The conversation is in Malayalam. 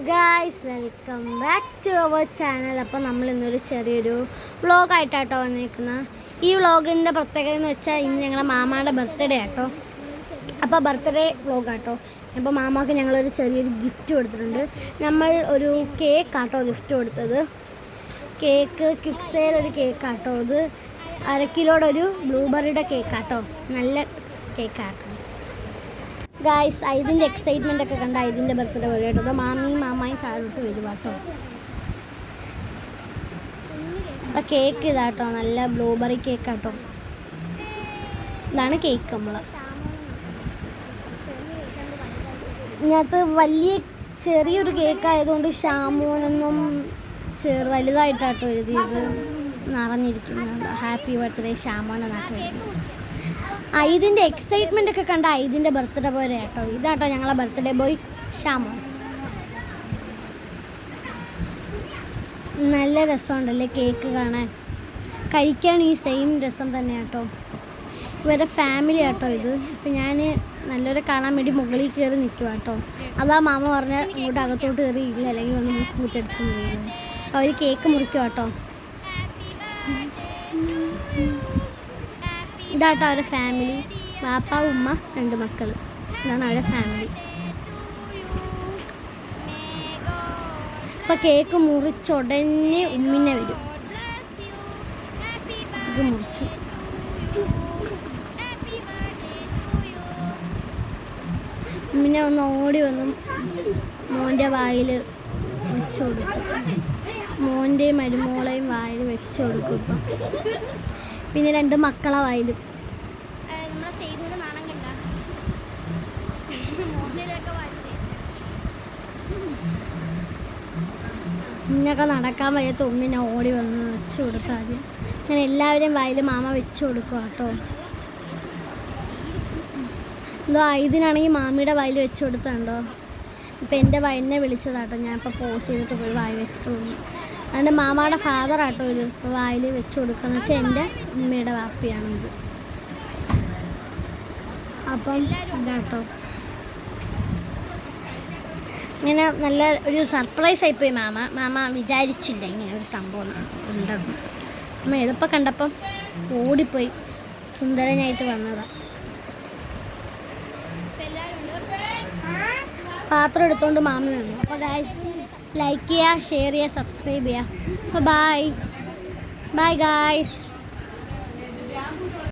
Guys welcome back to our channel. അപ്പോൾ നമ്മൾ ഇന്നൊരു ചെറിയൊരു വ്ളോഗായിട്ടാട്ടോ വന്നിരിക്കുന്നത്. ഈ വ്ളോഗിൻ്റെ പ്രത്യേകത എന്ന് വെച്ചാൽ ഇന്ന് ഞങ്ങളെ മാമായുടെ ബർത്ത്ഡേ ആട്ടോ. അപ്പോൾ ബർത്ത്ഡേ വ്ളോഗാട്ടോ. അപ്പോൾ മാമാക്ക് ഞങ്ങളൊരു ചെറിയൊരു ഗിഫ്റ്റ് കൊടുത്തിട്ടുണ്ട്. നമ്മൾ ഒരു കേക്കാട്ടോ ഗിഫ്റ്റ് കൊടുത്തത്. കേക്ക് ക്വിക്സേൽ ഒരു കേക്കാട്ടോ. ഇത് 1/2 കിലോയുടെ ഒരു ബ്ലൂബെറിയുടെ കേക്കാട്ടോ. നല്ല കേക്കാട്ടോ ഗായ്സ്. ഇതിൻ്റെ എക്സൈറ്റ്മെൻ്റ് ഒക്കെ കണ്ട ഇതിൻ്റെ ബർത്ത്ഡേ വരും കേട്ടോ. അപ്പോൾ മാമായും താഴോട്ട് വരും കേട്ടോ. അപ്പോൾ കേക്ക് ഇതാട്ടോ, നല്ല ബ്ലൂബെറി കേക്കാട്ടോ. ഇതാണ് കേക്ക്. നമ്മൾ ഇതിനകത്ത് ചെറിയൊരു കേക്കായതുകൊണ്ട് ഷാമോനൊന്നും വലുതായിട്ടാട്ടോ എഴുതിയത് നിറഞ്ഞിരിക്കുന്നത്. ഹാപ്പി ബർത്ത്ഡേ ഷാമോൻ എന്നാട്ടോ എഴുതിയത്. ഇതിൻ്റെ എക്സൈറ്റ്മെൻ്റ് ഒക്കെ കണ്ട ഇതിൻ്റെ ബർത്ത്ഡേ ബോയ് കേട്ടോ. ഇതാട്ടോ ഞങ്ങളെ ബർത്ത്ഡേ ബോയ് ഷാമോൻ. നല്ല രസമുണ്ടല്ലേ കേക്ക് കാണാൻ, കഴിക്കാൻ ഈ സെയിം രസം തന്നെ കേട്ടോ. ഇവരുടെ ഫാമിലി ആട്ടോ ഇത്. അപ്പം ഞാൻ നല്ലൊരു കാണാൻ വേണ്ടി മുകളിൽ കയറി നിൽക്കുക കേട്ടോ. അതാ മാമ പറഞ്ഞ ഇങ്ങോട്ട് അകത്തോട്ട് കയറി ഇല്ല, അല്ലെങ്കിൽ വന്ന് മുറ്റടിച്ചു വീഴുന്നു. അപ്പോൾ അവർ കേക്ക് മുറിക്കുക കേട്ടോ. ഇതാട്ടോ അവരുടെ ഫാമിലി. പാപ്പ, ഉമ്മ, 2 മക്കൾ. ഇതാണ് അവരുടെ ഫാമിലി. അപ്പോൾ കേക്ക് മുറിച്ചുടനെ ഉമ്മിനെ വരും. ഇത് മുറിച്ചു. ഉമ്മിനെ ഒന്ന് ഓടി വന്നും മോൻ്റെ വായിൽ വെച്ച് കൊടുക്കും. മോൻ്റെയും മരുമോളെയും വായിൽ വെച്ച് കൊടുക്കും. ഇപ്പം പിന്നെ 2 മക്കളെ വായിലും. ഇന്നൊക്കെ നടക്കാൻ വയ്യാത്ത ഉമ്മിനെ ഓടി വന്ന് വെച്ച് കൊടുക്കുക. ആദ്യം അങ്ങനെ എല്ലാവരെയും വായിൽ മാമ വെച്ച് കൊടുക്കുക കേട്ടോ. ഇതിനാണെങ്കിൽ മാമിയുടെ വായിൽ വെച്ച് കൊടുത്തുണ്ടോ. ഇപ്പം എൻ്റെ എന്നെ വിളിച്ചതാട്ടോ. ഞാൻ ഇപ്പോൾ പോസ് ചെയ്തിട്ട് പോയി വായി വെച്ചിട്ട് പോകുന്നു. അതുകൊണ്ട് മാമയുടെ ഫാദർ ആട്ടോ ഇത്. ഇപ്പോൾ വായിൽ വെച്ച് കൊടുക്കുകയെന്ന് വെച്ചാൽ എൻ്റെ ഉമ്മയുടെ വാപ്പിയാണ് ഇത്. അപ്പം ഇതാട്ടോ ഇങ്ങനെ നല്ല ഒരു സർപ്രൈസ് ആയിപ്പോയി. മാമ വിചാരിച്ചില്ല ഇങ്ങനെ ഒരു സംഭവം ഉണ്ടെന്ന്. അമ്മ എളുപ്പം കണ്ടപ്പം ഓടിപ്പോയി സുന്ദരനായിട്ട് വന്നതാണ്. പാത്രം എടുത്തുകൊണ്ട് മാമ വന്നു. അപ്പോൾ ഗായ്സ് ലൈക്ക് ചെയ്യുക, ഷെയർ ചെയ്യുക, സബ്സ്ക്രൈബ് ചെയ്യുക. അപ്പോൾ ബൈ ഗായ്സ്.